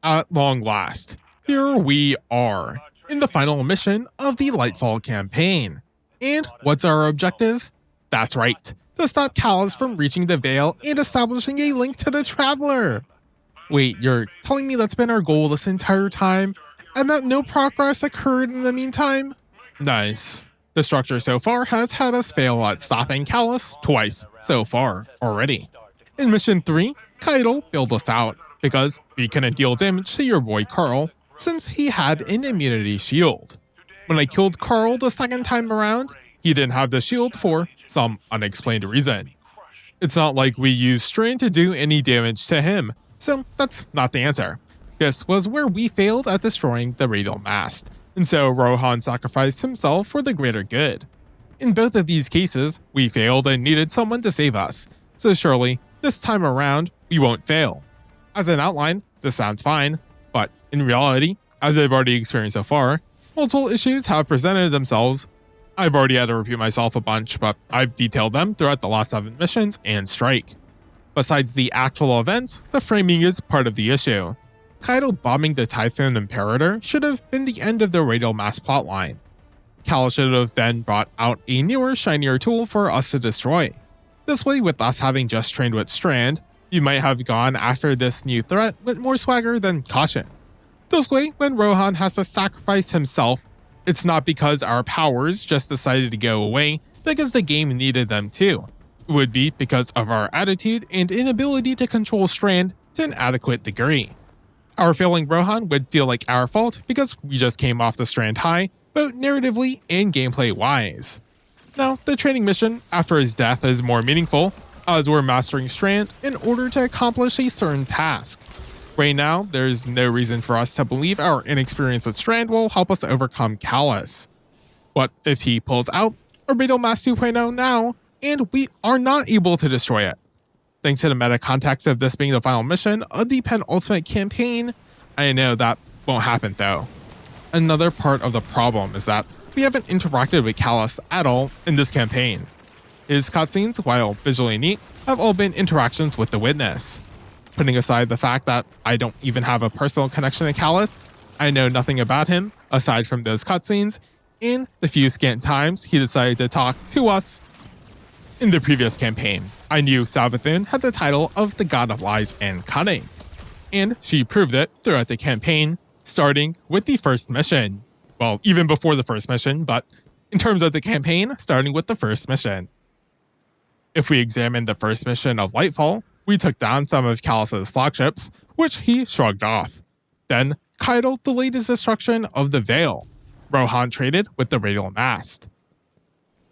At long last, here we are, in the final mission of the Lightfall campaign. And what's our objective? That's right, to stop Calus from reaching the Veil and establishing a link to the Traveler. Wait, you're telling me that's been our goal this entire time, and that no progress occurred in the meantime? Nice. The structure so far has had us fail at stopping Calus twice so far already. In Mission 3, Caiatl bailed us out, because we couldn't deal damage to your boy Karl, since he had an immunity shield. When I killed Karl the second time around, he didn't have the shield for some unexplained reason. It's not like we used Strand to do any damage to him, so that's not the answer. This was where we failed at destroying the Radial Mast, and so Rohan sacrificed himself for the greater good. In both of these cases, we failed and needed someone to save us, so surely, this time around, we won't fail. As an outline, this sounds fine, but in reality, as I've already experienced so far, multiple issues have presented themselves. I've already had to repeat myself a bunch, but I've detailed them throughout the last 7 missions and Strike. Besides the actual events, the framing is part of the issue. Caiatl bombing the Typhon Imperator should have been the end of the Radial Mast plotline. Calus should have then brought out a newer, shinier tool for us to destroy. This way, with us having just trained with Strand, you might have gone after this new threat with more swagger than caution. This way, when Rohan has to sacrifice himself, it's not because our powers just decided to go away because the game needed them to. It would be because of our attitude and inability to control Strand to an adequate degree. Our failing Rohan would feel like our fault because we just came off the Strand high, both narratively and gameplay wise. Now, the training mission after his death is more meaningful, as we're mastering Strand in order to accomplish a certain task. Right now, there's no reason for us to believe our inexperience with Strand will help us overcome Calus. What if he pulls out a Radial Mast 2.0 now, and we are not able to destroy it? Thanks to the meta context of this being the final mission of the penultimate campaign, I know that won't happen though. Another part of the problem is that we haven't interacted with Calus at all in this campaign. His cutscenes, while visually neat, have all been interactions with the witness. Putting aside the fact that I don't even have a personal connection to Calus, I know nothing about him aside from those cutscenes, and the few scant times he decided to talk to us. In the previous campaign, I knew Savathun had the title of the God of Lies and Cunning, and she proved it throughout the campaign, starting with the first mission. Well, even before the first mission, but in terms of the campaign, starting with the first mission. If we examine the first mission of Lightfall, we took down some of Calus's flagships, which he shrugged off. Then, Caiatl delayed his destruction of the Veil. Rohan traded with the Radial Mast.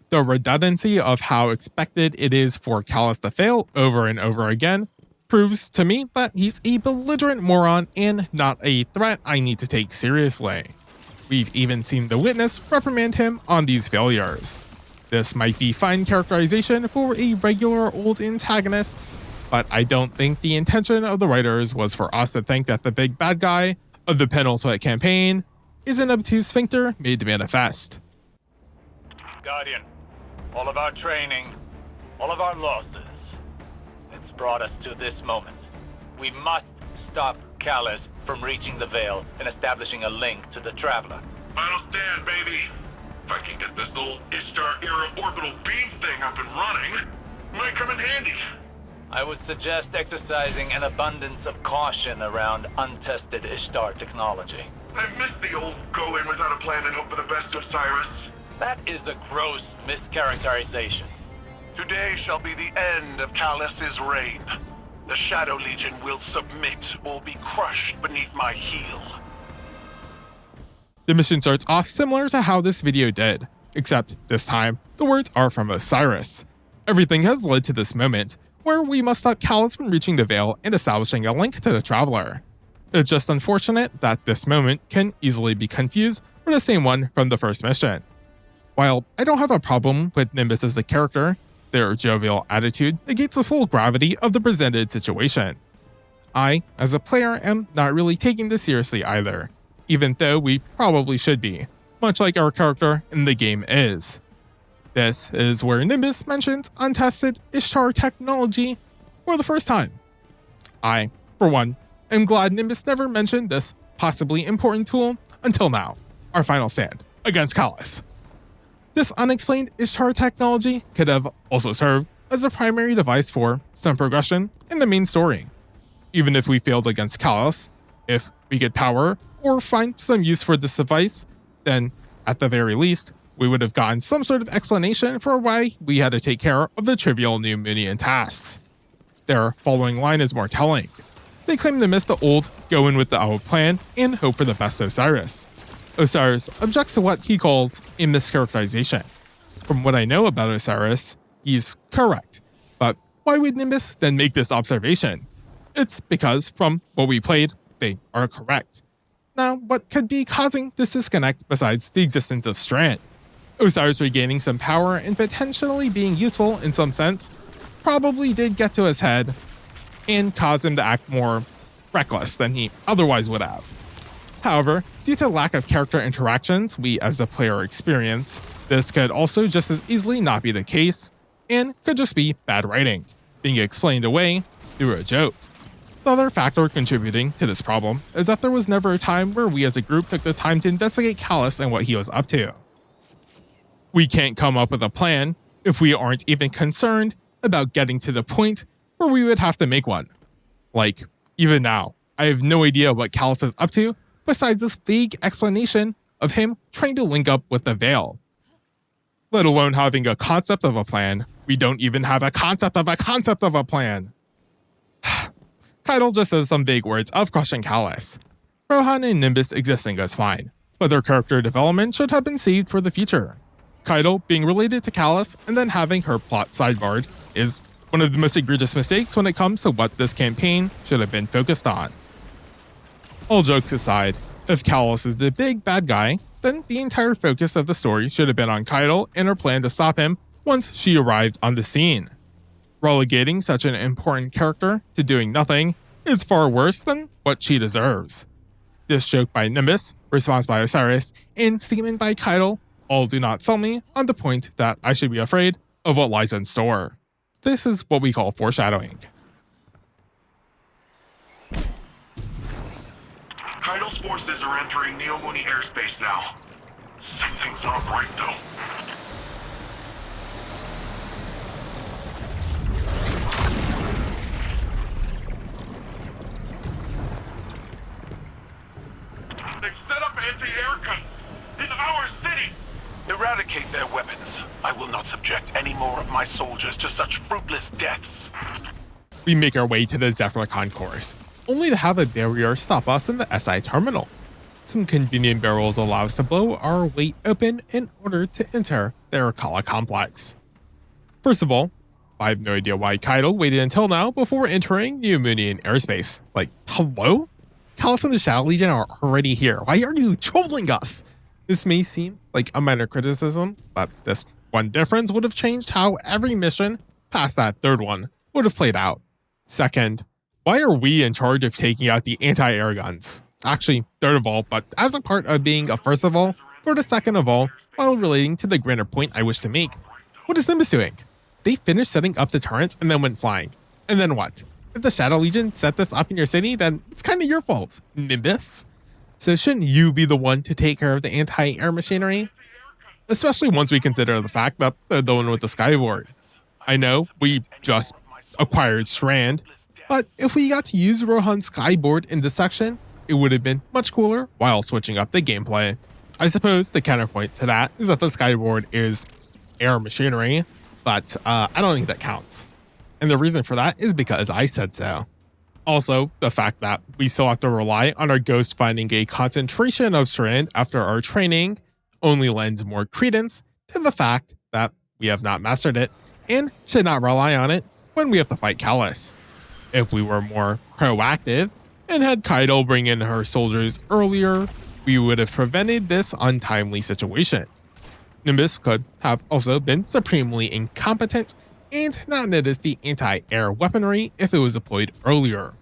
The redundancy of how expected it is for Calus to fail over and over again proves to me that he's a belligerent moron and not a threat I need to take seriously. We've even seen the witness reprimand him on these failures. This might be fine characterization for a regular old antagonist, but I don't think the intention of the writers was for us to think that the big bad guy of the penultimate campaign is an obtuse sphincter made manifest. Guardian, all of our training, all of our losses, it's brought us to this moment. We must stop Calus from reaching the Veil and establishing a link to the Traveler. Final stand, baby. If I can get this old Ishtar-era orbital beam thing up and running, might come in handy. I would suggest exercising an abundance of caution around untested Ishtar technology. I miss the old go in without a plan and hope for the best of Cyrus. That is a gross mischaracterization. Today shall be the end of Calus's reign. The Shadow Legion will submit or be crushed beneath my heel. The mission starts off similar to how this video did, except this time, the words are from Osiris. Everything has led to this moment, where we must stop Calus from reaching the Veil and establishing a link to the Traveler. It's just unfortunate that this moment can easily be confused for the same one from the first mission. While I don't have a problem with Nimbus as a character, their jovial attitude negates the full gravity of the presented situation. I, as a player, am not really taking this seriously either, even though we probably should be, much like our character in the game is. This is where Nimbus mentions untested Ishtar technology for the first time. I, for one, I'm glad Nimbus never mentioned this possibly important tool until now, our final stand against Calus. This unexplained Ishtar technology could have also served as the primary device for some progression in the main story. Even if we failed against Calus, if we get power or find some use for this device, then at the very least, we would have gotten some sort of explanation for why we had to take care of the trivial New Moonian tasks. Their following line is more telling. They claim to miss the old, go in with the old plan, and hope for the best of Osiris. Osiris objects to what he calls a mischaracterization. From what I know about Osiris, he's correct. But why would Nimbus then make this observation? It's because, from what we played, they are correct. Now, what could be causing this disconnect besides the existence of Strand? Osiris regaining some power and potentially being useful in some sense probably did get to his head and cause him to act more reckless than he otherwise would have. However, due to lack of character interactions we as the player experience, this could also just as easily not be the case, and could just be bad writing, being explained away through a joke. The other factor contributing to this problem is that there was never a time where we as a group took the time to investigate Calus and what he was up to. We can't come up with a plan if we aren't even concerned about getting to the point where we would have to make one. Like, even now, I have no idea what Calus is up to besides this vague explanation of him trying to link up with the Veil. Let alone having a concept of a plan, we don't even have a concept of a plan. Caiatl just says some vague words of crushing Calus. Rohan and Nimbus existing is fine, but their character development should have been saved for the future. Caiatl being related to Calus and then having her plot sidebarred is one of the most egregious mistakes when it comes to what this campaign should have been focused on. All jokes aside, if Calus is the big bad guy, then the entire focus of the story should have been on Caiatl and her plan to stop him once she arrived on the scene. Relegating such an important character to doing nothing is far worse than what she deserves. This joke by Nimbus, response by Osiris, and statement by Caiatl all do not sell me on the point that I should be afraid of what lies in store. This is what we call foreshadowing. Caiatl's forces are entering Neomuni airspace now. Something's not right, though. They've set up anti-air guns in our city! Eradicate their weapons. I will not subject any more of my soldiers to such fruitless deaths. We make our way to the Zephyr concourse, only to have a barrier stop us in the SI terminal. Some convenient barrels allow us to blow our way open in order to enter the Arcala complex. First of all, I have no idea why Caiatl waited until now before entering Neomunian airspace. Like, hello? Calus and the Shadow Legion are already here. Why are you trolling us? This may seem like a minor criticism, but this one difference would have changed how every mission past that third one would have played out. Second, why are we in charge of taking out the anti-air guns? Actually, third of all, but as a part of being a first of all, for the second of all, while relating to the grander point I wish to make. What is Nimbus doing? They finished setting up the turrets and then went flying. And then what? If the Shadow Legion set this up in your city, then it's kind of your fault, Nimbus. So shouldn't you be the one to take care of the anti-air machinery? Especially once we consider the fact that they're the one with the skyboard. I know, we just acquired Strand, but if we got to use Rohan's skyboard in this section, it would have been much cooler while switching up the gameplay. I suppose the counterpoint to that is that the skyboard is air machinery, but I don't think that counts. And the reason for that is because I said so. Also, the fact that we still have to rely on our ghost finding a concentration of Strand after our training only lends more credence to the fact that we have not mastered it and should not rely on it when we have to fight Calus. If we were more proactive and had Caiatl bring in her soldiers earlier, we would have prevented this untimely situation. Nimbus could have also been supremely incompetent and not noticed the anti-air weaponry if it was deployed earlier,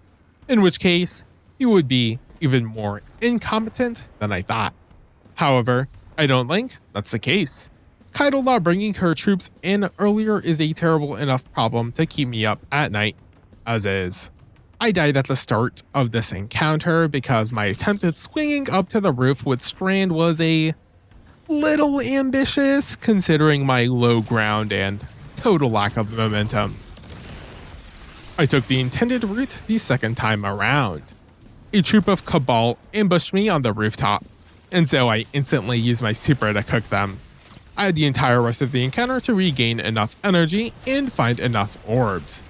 in which case he would be even more incompetent than I thought. However, I don't think that's the case. Caiatl not bringing her troops in earlier is a terrible enough problem to keep me up at night as is. I died at the start of this encounter because my attempt at swinging up to the roof with Strand was a little ambitious considering my low ground and total lack of momentum. I took the intended route the second time around. A troop of Cabal ambushed me on the rooftop, and so I instantly used my super to cook them. I had the entire rest of the encounter to regain enough energy and find enough orbs.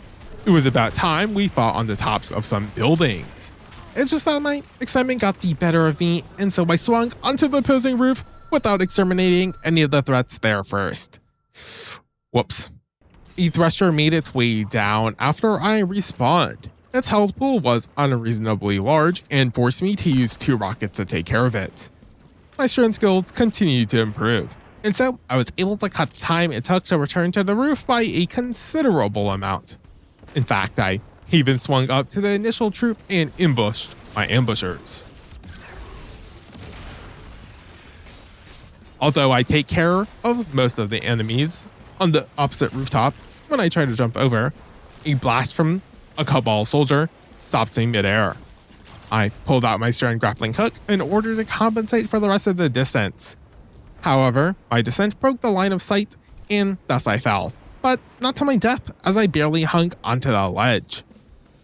It was about time we fought on the tops of some buildings. It's just that my excitement got the better of me, and so I swung onto the opposing roof without exterminating any of the threats there first. Whoops. A thresher made its way down after I respawned. Its health pool was unreasonably large and forced me to use 2 rockets to take care of it. My Strand skills continued to improve, and so I was able to cut the time it took to return to the roof by a considerable amount. In fact, I even swung up to the initial troop and ambushed my ambushers. Although I take care of most of the enemies on the opposite rooftop, when I try to jump over, a blast from a Cabal soldier stops me midair. I pulled out my Strand grappling hook in order to compensate for the rest of the distance. However, my descent broke the line of sight and thus I fell, but not to my death as I barely hung onto the ledge.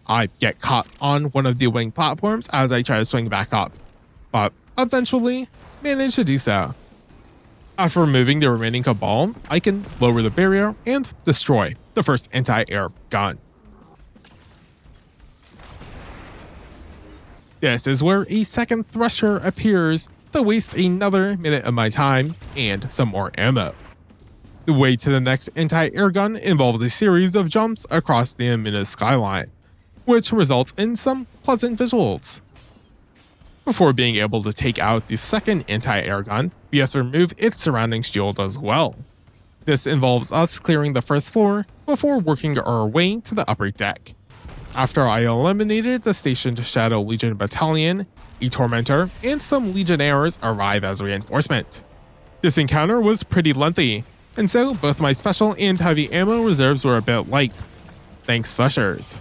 I get caught on one of the wing platforms as I try to swing back up, but eventually managed to do so. After removing the remaining Cabal, I can lower the barrier and destroy the first anti-air gun. This is where a second thresher appears to waste another minute of my time and some more ammo. The way to the next anti-air gun involves a series of jumps across the ominous skyline, which results in some pleasant visuals. Before being able to take out the second anti-air gun, we have to remove its surrounding shield as well. This involves us clearing the first floor before working our way to the upper deck. After I eliminated the stationed Shadow Legion battalion, a Tormentor and some Legionnaires arrive as reinforcement. This encounter was pretty lengthy, and so both my special and heavy ammo reserves were a bit light. Thanks Threshers.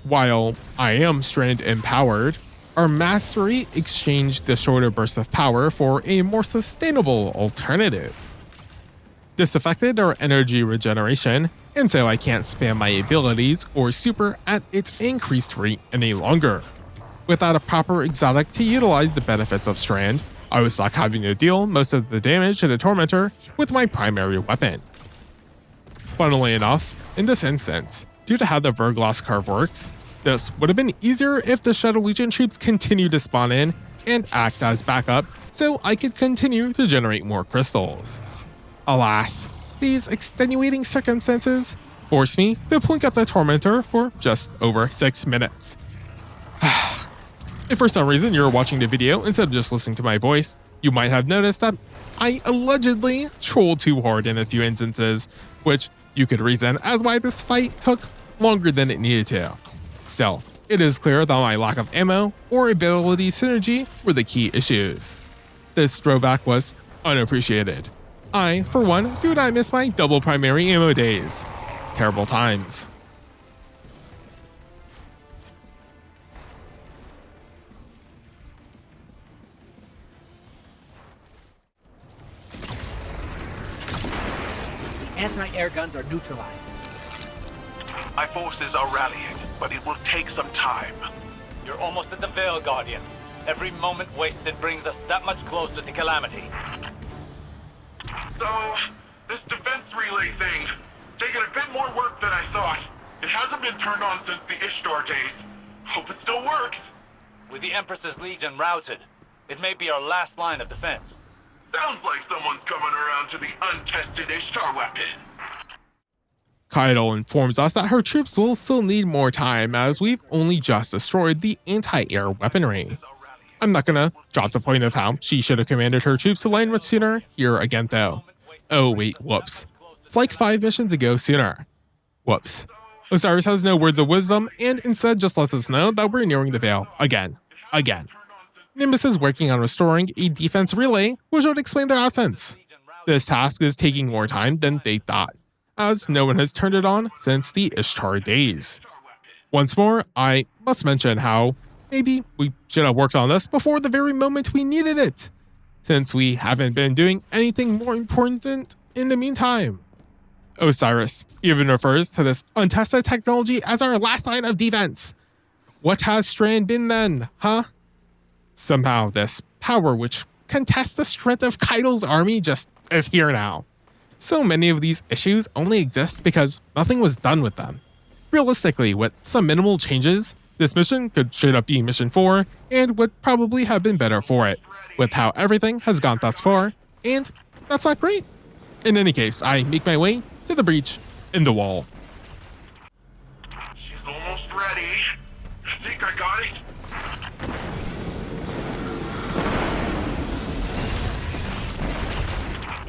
While I am Strand empowered, our mastery exchanged the shorter burst of power for a more sustainable alternative. This affected our energy regeneration, and so I can't spam my abilities or super at its increased rate any longer. Without a proper exotic to utilize the benefits of Strand, I was stuck having to deal most of the damage to the Tormentor with my primary weapon. Funnily enough, in this instance, due to how the Verglas curve works, this would have been easier if the Shadow Legion troops continued to spawn in and act as backup so I could continue to generate more crystals. Alas, these extenuating circumstances forced me to plink up the Tormentor for just over 6 minutes. If for some reason you're watching the video instead of just listening to my voice, you might have noticed that I allegedly trolled too hard in a few instances, which you could reason as why this fight took longer than it needed to. Still, it is clear that my lack of ammo or ability synergy were the key issues. This throwback was unappreciated. I, for one, do not miss my double primary ammo days. Terrible times. Anti-air guns are neutralized. My forces are rallying, but it will take some time. You're almost at the Veil, Guardian. Every moment wasted brings us that much closer to Calamity. So, this defense relay thing, taking a bit more work than I thought. It hasn't been turned on since the Ishtar days. Hope it still works. With the Empress's Legion routed, it may be our last line of defense. Sounds like someone's coming around to the untested Ishtar weapon. Caiatl informs us that her troops will still need more time as we've only just destroyed the anti-air weaponry. I'm not gonna drop the point of how she should have commanded her troops to land much sooner here again though. Oh wait, whoops. Like 5 missions ago sooner. Whoops. Osiris has no words of wisdom and instead just lets us know that we're nearing the Veil again. Nimbus is working on restoring a defense relay which would explain their absence. This task is taking more time than they thought, as no one has turned it on since the Ishtar days. Once more, I must mention how maybe we should have worked on this before the very moment we needed it, since we haven't been doing anything more important in the meantime. Osiris even refers to this untested technology as our last line of defense. What has Strand been then, huh? Somehow this power which contests the strength of Caiatl's army just is here now. So many of these issues only exist because nothing was done with them. Realistically, with some minimal changes, this mission could straight up be Mission 4 and would probably have been better for it, with how everything has gone thus far, and that's not great. In any case, I make my way to the breach in the wall. She's almost ready. I think I got it.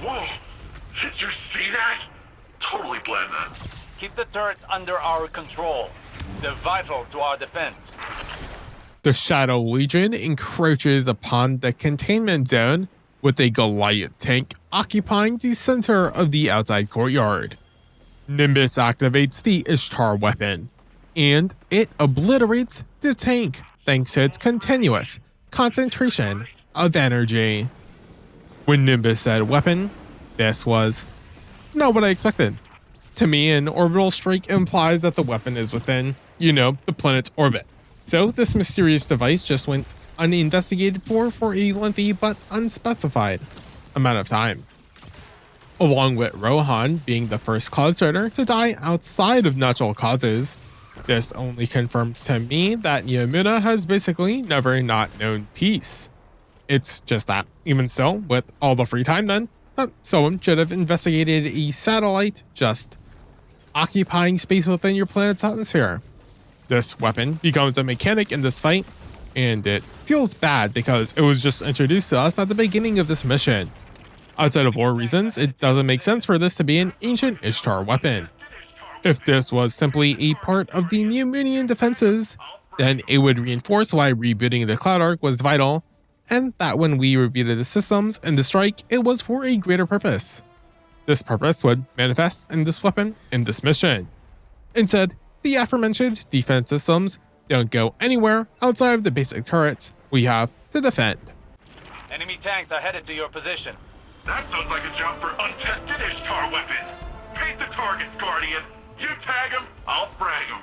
Whoa! Did you see that? Totally blend that. Keep the turrets under our control. They're vital to our defense. The Shadow Legion encroaches upon the containment zone with a Goliath tank occupying the center of the outside courtyard. Nimbus activates the Ishtar weapon, and it obliterates the tank thanks to its continuous concentration of energy. When Nimbus said weapon, this was not what I expected. To me, an orbital strike implies that the weapon is within, the planet's orbit. So this mysterious device just went uninvestigated for a lengthy but unspecified amount of time. Along with Rohan being the first Cloud Strider to die outside of natural causes, this only confirms to me that Yamuna has basically never not known peace. It's just that, even still, with all the free time then, someone should have investigated a satellite just occupying space within your planet's atmosphere. This weapon becomes a mechanic in this fight, and it feels bad because it was just introduced to us at the beginning of this mission. Outside of lore reasons, it doesn't make sense for this to be an ancient Ishtar weapon. If this was simply a part of the Neomunian defenses, then it would reinforce why rebooting the Cloud Arc was vital, and that when we rebooted the systems and the strike, it was for a greater purpose. This purpose would manifest in this weapon in this mission. Instead, the aforementioned defense systems don't go anywhere outside of the basic turrets we have to defend. Enemy tanks are headed to your position. That sounds like a job for untested Ishtar weapon. Paint the targets, Guardian. You tag him, I'll frag him.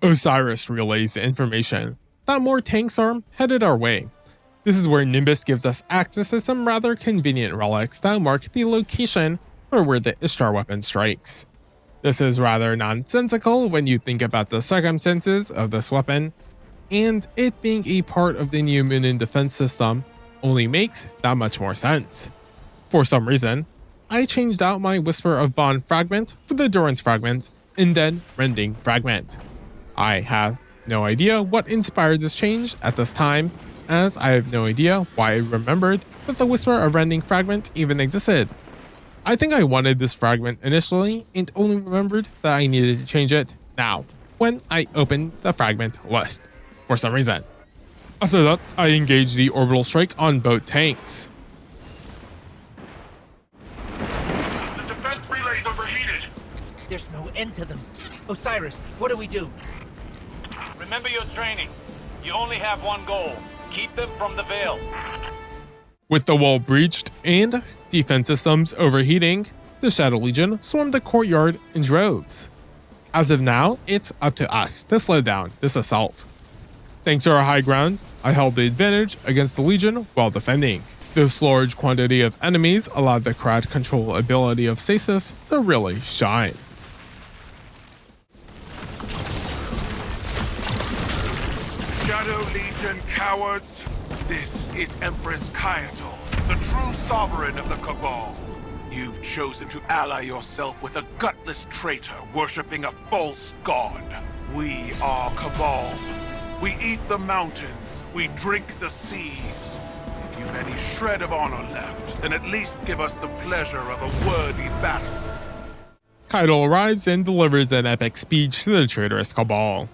Osiris relays the information that more tanks are headed our way. This is where Nimbus gives us access to some rather convenient relics that mark the location for where the Ishtar weapon strikes. This is rather nonsensical when you think about the circumstances of this weapon, and it being a part of the Neomunian defense system only makes that much more sense. For some reason, I changed out my Whisper of Bond fragment for the Durance fragment and then Rending fragment. I have no idea what inspired this change at this time, as I have no idea why I remembered that the Whisper of Rending fragment even existed. I think I wanted this fragment initially and only remembered that I needed to change it now, when I opened the fragment list, for some reason. After that, I engaged the orbital strike on both tanks. The defense relay's overheated. There's no end to them. Osiris, what do we do? Remember your training. You only have one goal. Keep them from the Veil. With the wall breached and defense systems overheating, the Shadow Legion swarmed the courtyard in droves. As of now, it's up to us to slow down this assault. Thanks to our high ground, I held the advantage against the Legion while defending. This large quantity of enemies allowed the crowd control ability of Stasis to really shine. Shadow Legion cowards, this is Empress Caiatl, the true sovereign of the Cabal. You've chosen to ally yourself with a gutless traitor worshipping a false god. We are Cabal. We eat the mountains, we drink the seas. If you've any shred of honor left, then at least give us the pleasure of a worthy battle. Caiatl arrives and delivers an epic speech to the traitorous Cabal.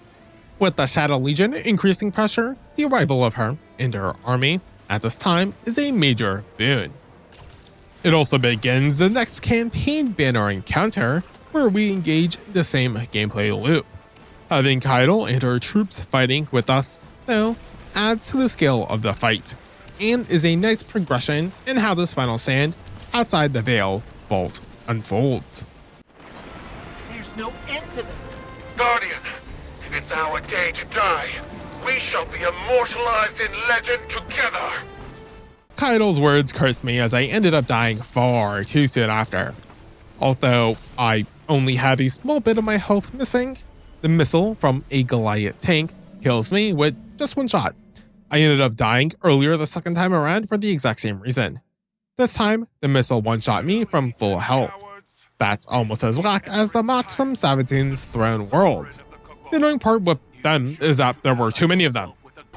With the Shadow Legion increasing pressure, the arrival of her and her army at this time is a major boon. It also begins the next campaign banner encounter, where we engage the same gameplay loop. Having Caiatl and her troops fighting with us, though, adds to the scale of the fight, and is a nice progression in how this final stand outside the Veil vault unfolds. There's no end to them. Guardian, it's our day to die. We shall be immortalized in legend together. Caiatl's words cursed me as I ended up dying far too soon after. Although I only had a small bit of my health missing, the missile from a Goliath tank kills me with just one shot. I ended up dying earlier the second time around for the exact same reason. This time, the missile one-shot me from full health. That's almost as whack as the mods from Savathun's Throne World. The annoying part with them is that there were too many of them.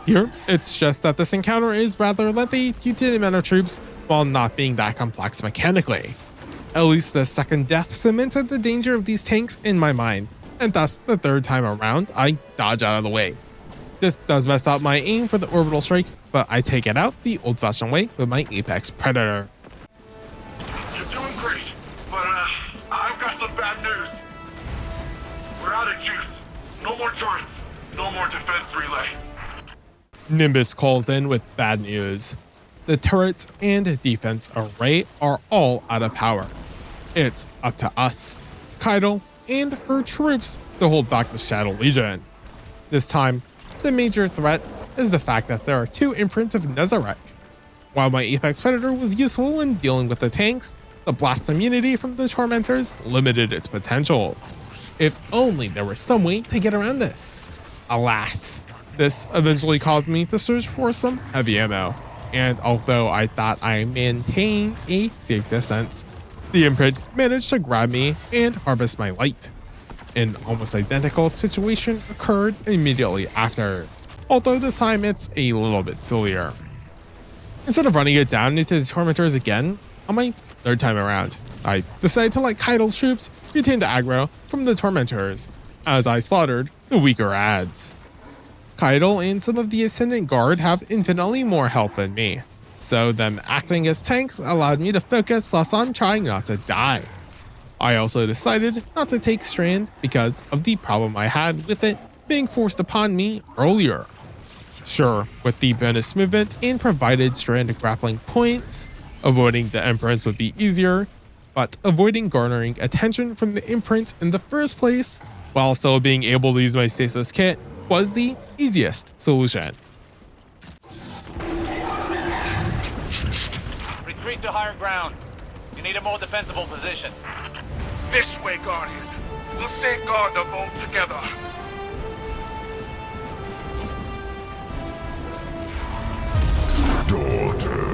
Here, it's just that this encounter is rather lengthy due to the amount of troops while not being that complex mechanically. At least the second death cemented the danger of these tanks in my mind, and thus the third time around, I dodge out of the way. This does mess up my aim for the orbital strike, but I take it out the old-fashioned way with my Apex Predator. You're doing great, but I've got some bad news. We're out of juice. No more turrets. No more defense relay. Nimbus calls in with bad news. The turret and defense array are all out of power. It's up to us, Caiatl, and her troops to hold back the Shadow Legion. This time, the major threat is the fact that there are two imprints of Nezarec. While my Apex Predator was useful in dealing with the tanks, the blast immunity from the Tormentors limited its potential. If only there was some way to get around this. Alas, this eventually caused me to search for some heavy ammo, and although I thought I maintained a safe distance, the imprint managed to grab me and harvest my light. An almost identical situation occurred immediately after, although this time it's a little bit sillier. Instead of running it down into the Tormentors again, on my third time around, I decided to let Caiatl's troops retain the aggro from the Tormentors, as I slaughtered the weaker adds. Caiatl and some of the Ascendant Guard have infinitely more health than me, so them acting as tanks allowed me to focus less on trying not to die. I also decided not to take Strand because of the problem I had with it being forced upon me earlier. Sure, with the bonus movement and provided Strand grappling points, avoiding the imprints would be easier, but avoiding garnering attention from the imprints in the first place, while still being able to use my stasis kit, was the easiest solution. Retreat to higher ground. You need a more defensible position. This way, Guardian. We'll safeguard the vault together. Daughter.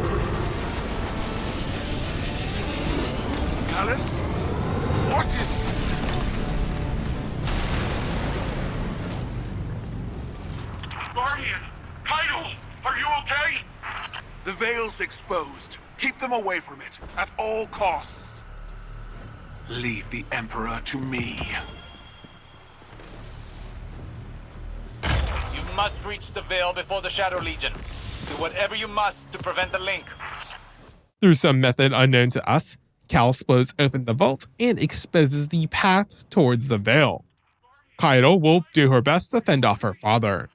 Calus? What is... Guardian! Caiatl! Are you okay? The Veil's exposed. Keep them away from it, at all costs. Leave the Emperor to me. You must reach the Veil before the Shadow Legion. Do whatever you must to prevent the link. Through some method unknown to us, Calus blows open the vault and exposes the path towards the Veil. Caiatl will do her best to fend off her father.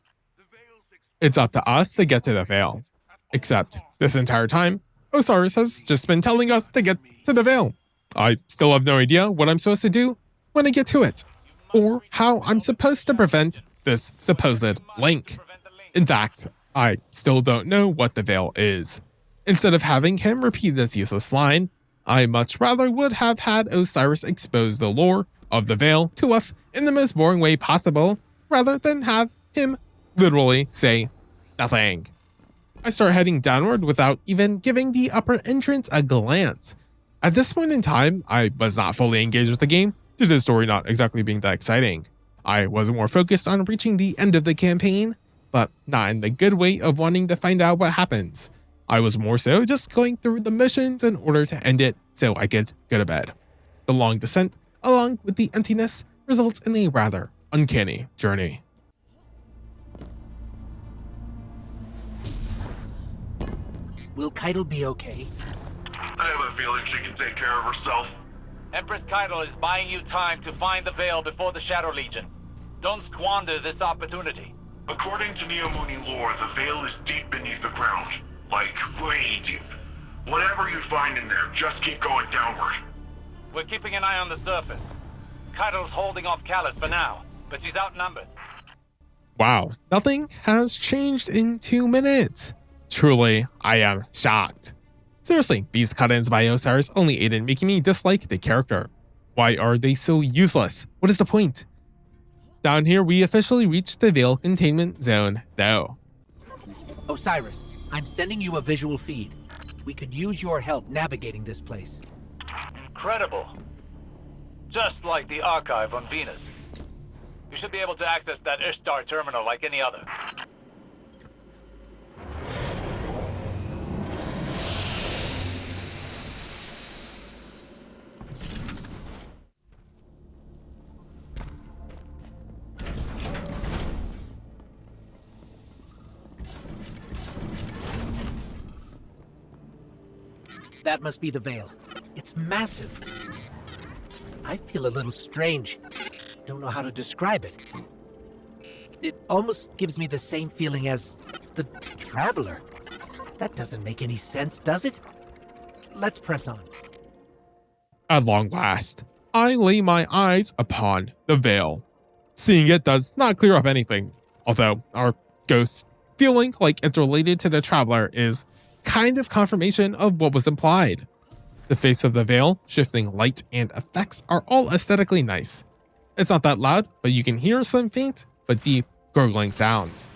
It's up to us to get to the Veil. Except, this entire time, Osiris has just been telling us to get to the Veil. I still have no idea what I'm supposed to do when I get to it, or how I'm supposed to prevent this supposed link. In fact, I still don't know what the Veil is. Instead of having him repeat this useless line, I much rather would have had Osiris expose the lore of the Veil to us in the most boring way possible, rather than have him literally say nothing. I start heading downward without even giving the upper entrance a glance. At this point in time, I was not fully engaged with the game due to the story not exactly being that exciting. I was more focused on reaching the end of the campaign, but not in the good way of wanting to find out what happens. I was more so just going through the missions in order to end it so I could go to bed. The long descent, along with the emptiness, results in a rather uncanny journey. Will Caiatl be okay? I have a feeling she can take care of herself. Empress Caiatl is buying you time to find the Veil before the Shadow Legion. Don't squander this opportunity. According to Neomuni lore, the Veil is deep beneath the ground. Like, way deep. Whatever you find in there, just keep going downward. We're keeping an eye on the surface. Caiatl's holding off Calus for now, but she's outnumbered. Wow, nothing has changed in 2 minutes. Truly, I am shocked. Seriously, these cut-ins by Osiris only aid in making me dislike the character. Why are they so useless? What is the point? Down here, we officially reached the Veil containment zone, though. Osiris, I'm sending you a visual feed. We could use your help navigating this place. Incredible. Just like the archive on Venus. You should be able to access that Ishtar terminal like any other. That must be the Veil. It's massive. I feel a little strange. Don't know how to describe it. It almost gives me the same feeling as the Traveler. That doesn't make any sense, does it? Let's press on. At long last, I lay my eyes upon the Veil. Seeing it does not clear up anything, although our ghost feeling like it's related to the Traveler is kind of confirmation of what was implied. The face of the Veil, shifting light and effects are all aesthetically nice. It's not that loud, but you can hear some faint but deep gurgling sounds.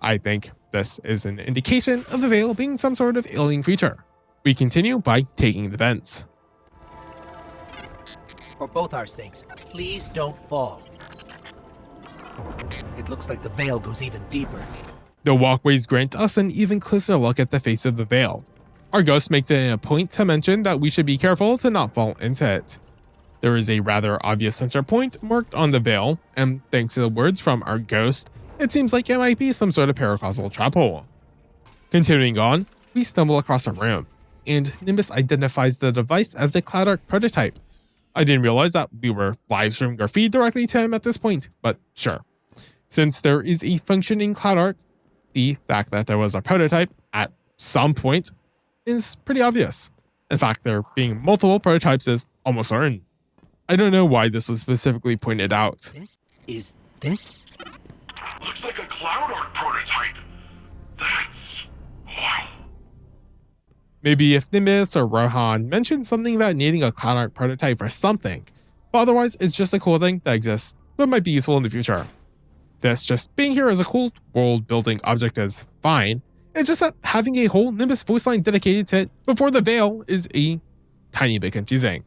I think this is an indication of the Veil being some sort of alien creature. We continue by taking the vents. For both our sakes, please don't fall. It looks like the Veil goes even deeper. The walkways grant us an even closer look at the face of the Veil. Our ghost makes it a point to mention that we should be careful to not fall into it. There is a rather obvious center point marked on the Veil, and thanks to the words from our ghost, it seems like it might be some sort of paracausal trap hole. Continuing on, we stumble across a room, and Nimbus identifies the device as the Cloud prototype. I didn't realize that we were live streaming our feed directly to him at this point, but sure. Since there is a functioning Cloud, the fact that there was a prototype at some point is pretty obvious. In fact, there being multiple prototypes is almost certain. I don't know why this was specifically pointed out. This? Looks like a Cloud Arc prototype. That's... wow. Maybe if Nimbus or Rohan mentioned something about needing a Cloud Arc prototype for something, but otherwise it's just a cool thing that exists that might be useful in the future. This just being here as a cool world building object is fine. It's just that having a whole Nimbus voice line dedicated to it before the Veil is a tiny bit confusing.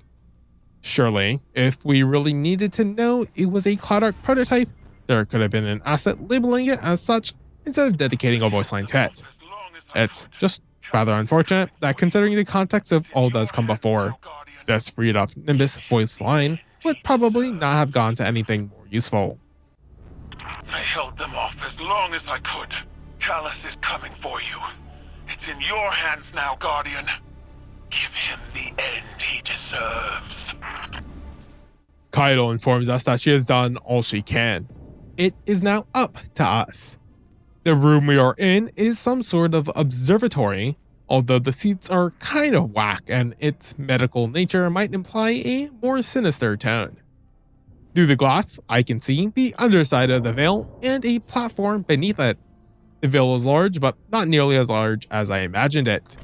Surely, if we really needed to know it was a Cloud Arc prototype, there could have been an asset labeling it as such instead of dedicating a voice line to it. It's just rather unfortunate that considering the context of all that's come before, this freed up Nimbus voice line would probably not have gone to anything more useful. I held them off as long as I could. Calus is coming for you. It's in your hands now, Guardian. Give him the end he deserves. Caiatl informs us that she has done all she can. It is now up to us. The room we are in is some sort of observatory, although the seats are kind of whack and its medical nature might imply a more sinister tone. Through the glass, I can see the underside of the Veil and a platform beneath it. The Veil is large, but not nearly as large as I imagined it.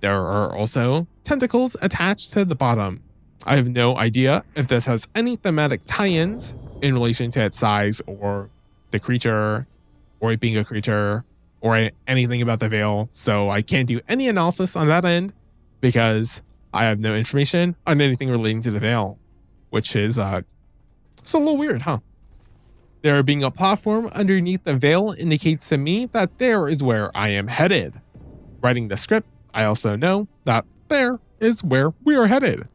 There are also tentacles attached to the bottom. I have no idea if this has any thematic tie-ins in relation to its size or the creature, or it being a creature, or anything about the Veil, so I can't do any analysis on that end because I have no information on anything relating to the Veil, which is it's a little weird, huh? There being a platform underneath the Veil indicates to me that there is where I am headed. Writing the script, I also know that there is where we are headed.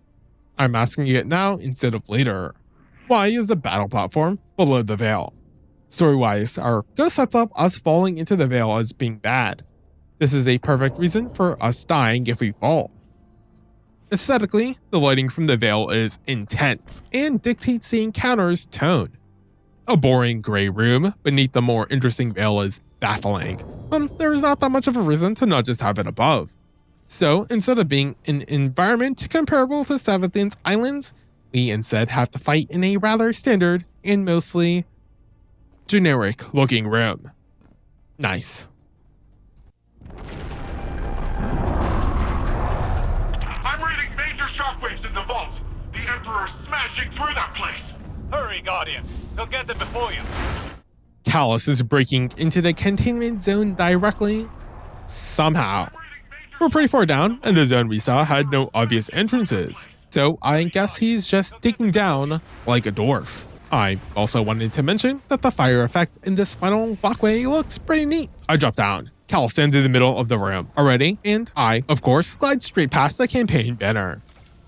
I'm asking it now instead of later. Why is the battle platform below the Veil? Story-wise, our ghost sets up us falling into the Veil as being bad. This is a perfect reason for us dying if we fall. Aesthetically, the lighting from the Veil is intense and dictates the encounter's tone. A boring gray room beneath the more interesting veil is baffling, but there is not that much of a reason to not just have it above. So instead of being an environment comparable to Savathun's islands, we instead have to fight in a rather standard and mostly generic looking room. Nice. I'm reading major shockwaves in the vault. The Emperor's smashing through that place. Hurry, Guardian. He'll get them before you. Calus is breaking into the containment zone directly, somehow. We're pretty far down, and the zone we saw had no obvious entrances, so I guess he's just digging down like a dwarf. I also wanted to mention that the fire effect in this final walkway looks pretty neat. I drop down. Cal stands in the middle of the room already, and I, of course, glide straight past the campaign banner.